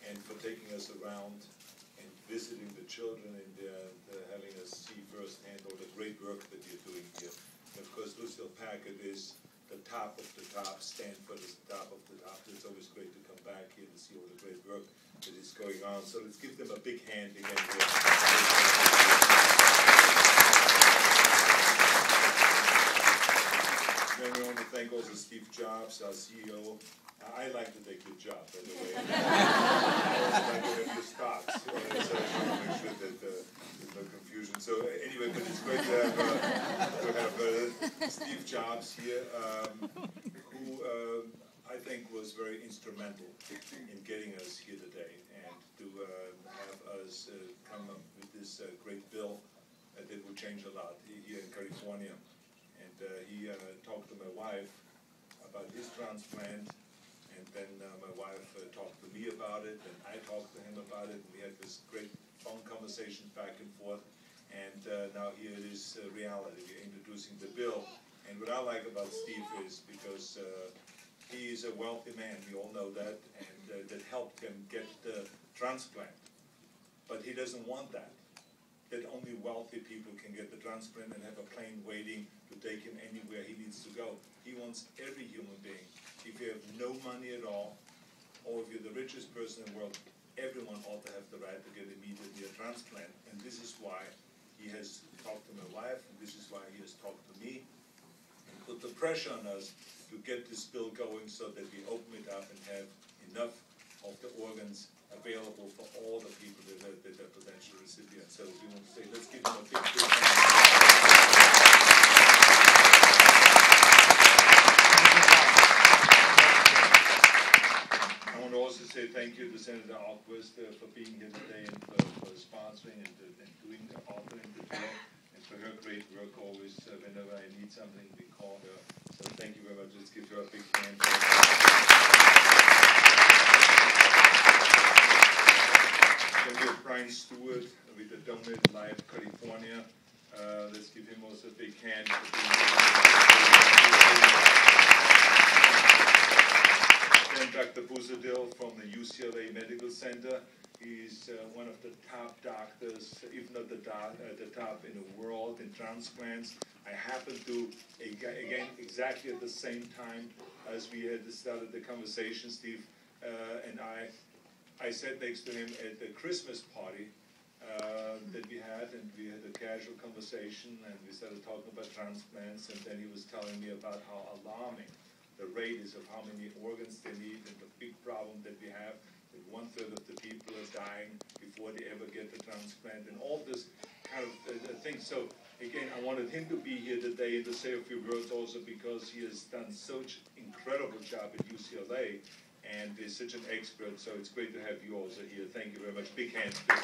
and for taking us around and visiting the children and having us see firsthand all the great work that you're doing here. And of course, Lucille Packard is the top of the top, Stanford is the top of the top. It's always great to come back here to see all the great work that is going on. So let's give them a big hand again here. Then we want to thank also Steve Jobs, our CEO. I like to take your job, by the way. I also like to have the stocks, so I want to make sure that there's no confusion. So anyway, but it's great to have Steve Jobs here, who I think was very instrumental in getting us here today, and to have us come up with this great bill that will change a lot here in California. And he talked to my wife about his transplant, and then my wife talked to me about it, and I talked to him about it, and we had this great phone conversation back and forth, and now here it is reality. We're introducing the bill, and what I like about Steve is because he is a wealthy man, we all know that, and that helped him get the transplant, but he doesn't want that only wealthy people can get the transplant and have a plane waiting to take him anywhere he needs to go. He wants every human being. If you have no money at all, or if you're the richest person in the world, everyone ought to have the right to get immediately a transplant. And this is why he has talked to my wife, and this is why he has talked to me, and put the pressure on us to get this bill going so that we open it up and have enough of the organs available for all the people that are potential recipients. So we want to say, let's give them a big hand. I want to also say thank you to Senator Alquist for being here today and for sponsoring and doing the authoring the bill, and for her great work always. Whenever I need something, we call her. So thank you very much. Let's give her a big hand. Then we have Brian Stewart with the Donated Life California. Let's give him also a big hand. Then Dr. Buzadil from the UCLA Medical Center. He's one of the top doctors, if not the top in the world in transplants. I happened to, again, exactly at the same time as we had started the conversation, Steve and I sat next to him at the Christmas party that we had, and we had a casual conversation, and we started talking about transplants, and then he was telling me about how alarming the rate is of how many organs they need, and the big problem that we have, that 1/3 of the people are dying before they ever get the transplant, and all this kind of things. So again, I wanted him to be here today and to say a few words also because he has done such incredible job at UCLA, and is such an expert, so it's great to have you also here. Thank you very much. Big hands, please.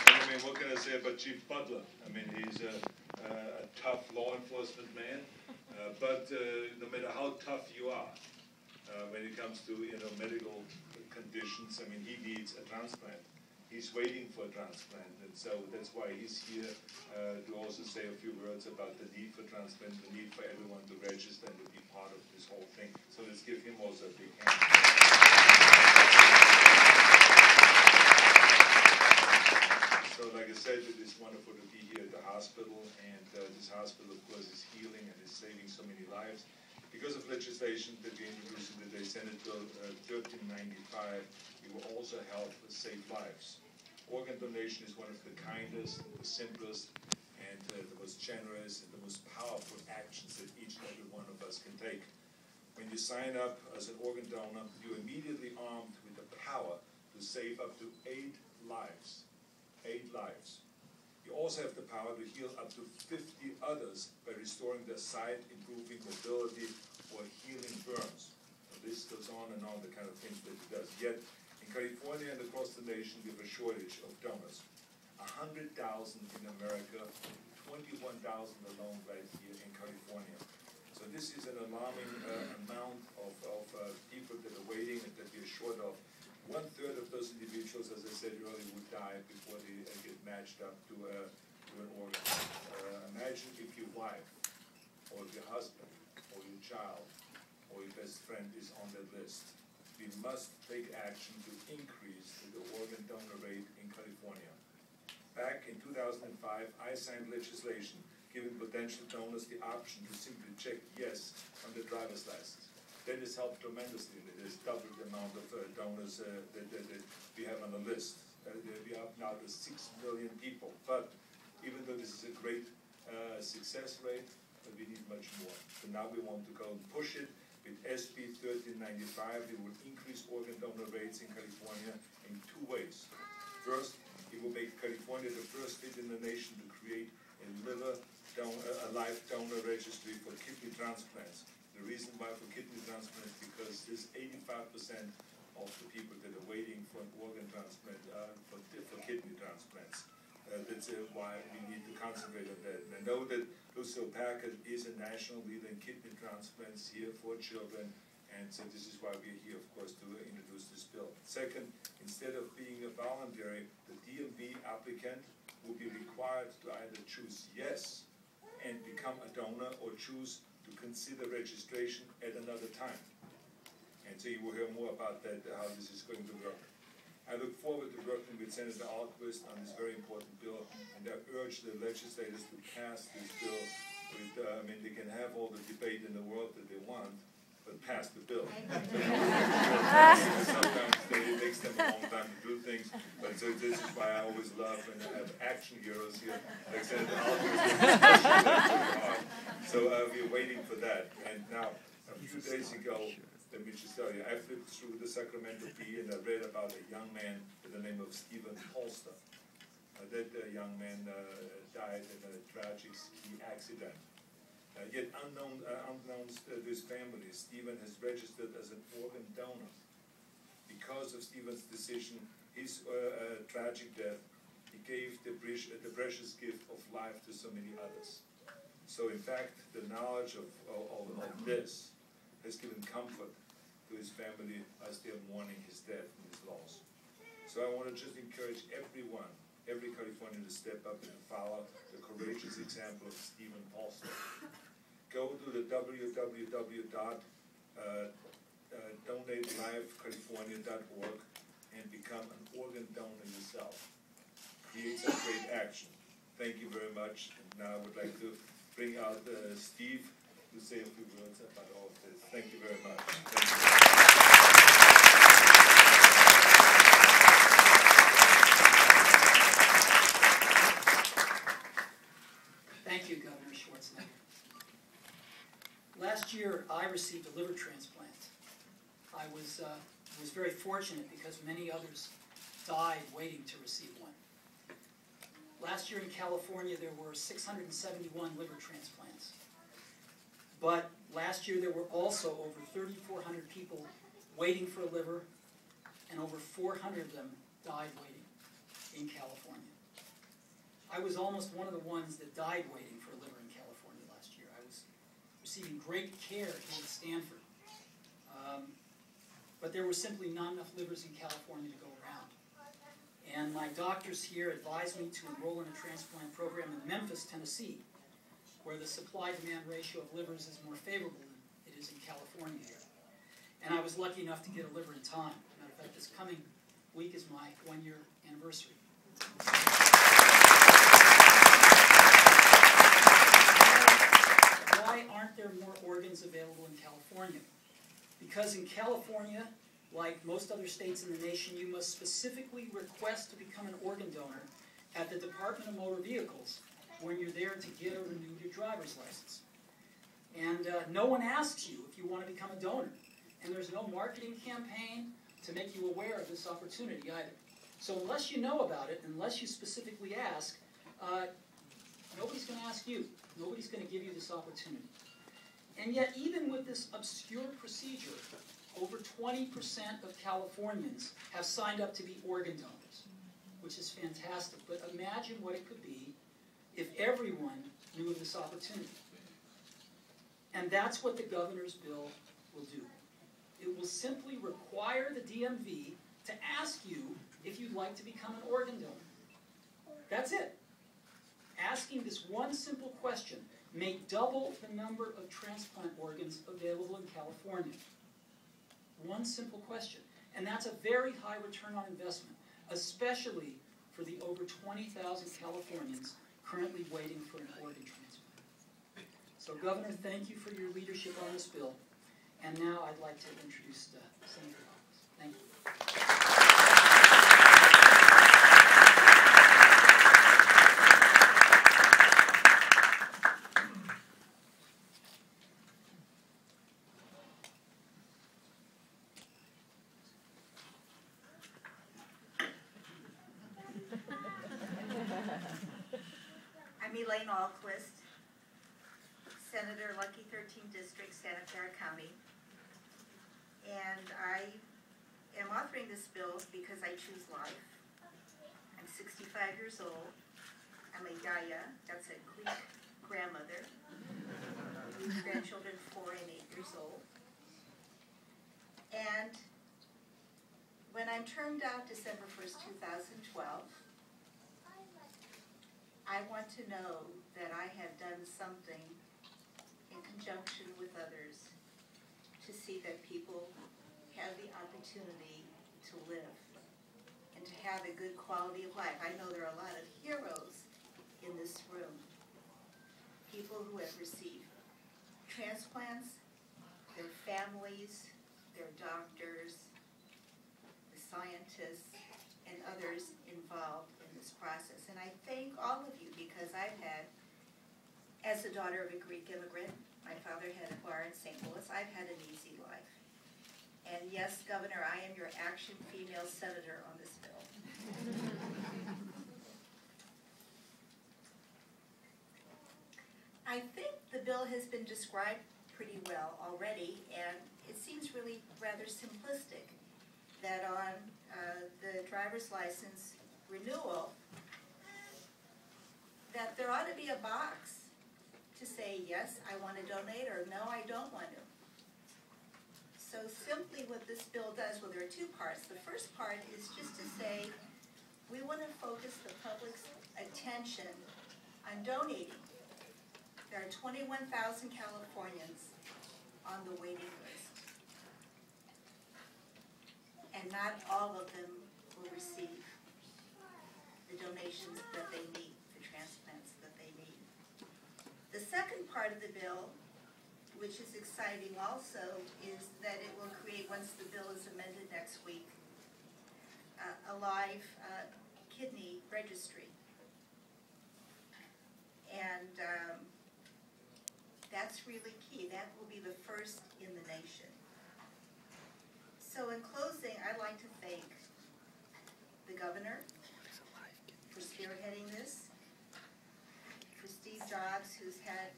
And, I mean, what can I say about Chief Butler? I mean, he's a tough law enforcement man, but no matter how tough you are, when it comes to medical conditions, I mean, he needs a transplant. He's waiting for a transplant, and so that's why he's here to also say a few words about the need for transplant, the need for everyone to register and to be part of this whole thing. So let's give him also a big hand. So like I said, it is wonderful to be here at the hospital, and this hospital, of course, is healing and is saving so many lives. Because of legislation that we introduced today, Senate Bill 1395, it will also help save lives. Organ donation is one of the kindest, the simplest, and the most generous and the most powerful actions that each and every one of us can take. When you sign up as an organ donor, you're immediately armed with the power to save up to 8 lives. 8 lives. You also have the power to heal up to 50 others by restoring their sight, improving mobility, or healing burns. And this goes on and on, the kind of things that it does. Yet, in California and across the nation, we have a shortage of donors. 100,000 in America, 21,000 alone right here in California. So this is an alarming amount of people that are waiting and that we are short of. 1/3 of those individuals, as I said earlier, would die before they get matched up to an organ. Imagine if your wife, or your husband, or your child, or best friend is on that list. We must take action to increase the organ donor rate in California. Back in 2005, I signed legislation giving potential donors the option to simply check yes on the driver's license. That has helped tremendously. It has doubled the amount of donors that we have on the list. We are up now to 6 million people. But even though this is a great success rate, but we need much more. So now we want to go and push it. With SB 1395, we will increase organ donor rates in California in 2 ways. First, it will make California the first state in the nation to create a live donor registry for kidney transplants. The reason why for kidney transplants because there's 85% of the people that are waiting for an organ transplant for kidney transplants. That's why we need to concentrate on that. And I know that Lucille Packard is a national leader in kidney transplants here for children, and so this is why we're here, of course, to introduce this bill. Second, instead of being a voluntary, the DMV applicant will be required to either choose yes and become a donor or choose to consider registration at another time. And so you will hear more about that, how this is going to work. I look forward to working with Senator Alquist on this very important bill, and I urge the legislators to pass this bill with, I mean, they can have all the debate in the world that they want, but pass the bill. Sometimes it takes them a long time to do things, but so this is why I always love when I have action heroes here, like Senator Alquist. So we're waiting for that. And now, a few days ago, let me just tell you, I flipped through the Sacramento Bee and I read about a young man with the name of Stephen Polster. That young man died in a tragic ski accident. Yet unknowns to his family, Stephen has registered as an organ donor. Because of Stephen's decision, his tragic death, he gave the precious gift of life to so many others. So in fact, the knowledge of this has given comfort to his family as they are mourning his death and his loss. So I want to just encourage everyone, every Californian to step up and follow the courageous example of Stephen Polster. Go to the www.donatelifecalifornia.org and become an organ donor yourself. Create some great action. Thank you very much. And now I would like to bring out Steve to say a few words about all of this. Thank you very much. Thank you. Thank you, Governor Schwazenagger. Last year, I received a liver transplant. I was very fortunate because many others died waiting to receive one. Last year in California, there were 671 liver transplants. But last year, there were also over 3,400 people waiting for a liver, and over 400 of them died waiting in California. I was almost one of the ones that died waiting for a liver in California last year. I was receiving great care here at Stanford. But there were simply not enough livers in California to go around. And my doctors here advised me to enroll in a transplant program in Memphis, Tennessee, where the supply-demand ratio of livers is more favorable than it is in California here. And I was lucky enough to get a liver in time. Matter of fact, this coming week is my 1-year anniversary. Why aren't there more organs available in California? Because in California, like most other states in the nation, you must specifically request to become an organ donor at the Department of Motor Vehicles when you're there to get or renew your driver's license. And no one asks you if you want to become a donor. And there's no marketing campaign to make you aware of this opportunity either. So unless you know about it, unless you specifically ask, nobody's going to ask you. Nobody's going to give you this opportunity. And yet, even with this obscure procedure, over 20% of Californians have signed up to be organ donors, which is fantastic. But imagine what it could be if everyone knew of this opportunity. And that's what the governor's bill will do. It will simply require the DMV to ask you if you'd like to become an organ donor. That's it. Asking this one simple question may double the number of transplant organs available in California. One simple question. And that's a very high return on investment, especially for the over 20,000 Californians currently waiting for an organ transplant. So, Governor, thank you for your leadership on this bill. And now I'd like to introduce Senator Roberts. Thank you. Elaine Alquist, Senator, Lucky 13th District, Santa Clara County. And I am authoring this bill because I choose life. I'm 65 years old. I'm a Yaya, that's a Greek grandmother. Grandchildren 4 and 8 years old. And when I'm termed out December 1st, 2012, I want to know that I have done something in conjunction with others to see that people have the opportunity to live and to have a good quality of life. I know there are a lot of heroes in this room, people who have received transplants, their families, their doctors, the scientists, and others involved in this process. And I thank all of you because I've had, as the daughter of a Greek immigrant, my father had a bar in St. Louis, I've had an easy life. And yes, Governor, I am your action female senator on this bill. I think the bill has been described pretty well already, and it seems really rather simplistic that on the driver's license renewal, that there ought to be a box to say, yes, I want to donate, or no, I don't want to. So simply what this bill does, well, there are two parts. The first part is just to say, we want to focus the public's attention on donating. There are 21,000 Californians on the waiting list. And not all of them will receive the donations that they need, the transplants that they need. The second part of the bill, which is exciting also, is that it will create, once the bill is amended next week, a live kidney registry. And that's really key. That will be the first in the nation. So in closing, I'd like to thank the governor for spearheading this, for Steve Jobs, who's had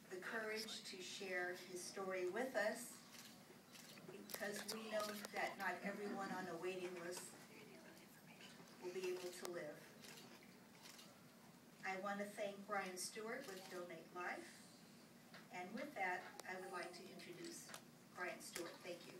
the courage to share his story with us, because we know that not everyone on a waiting list will be able to live. I want to thank Brian Stewart with Donate Life, and with that, I would like to introduce Brian Stewart. Thank you.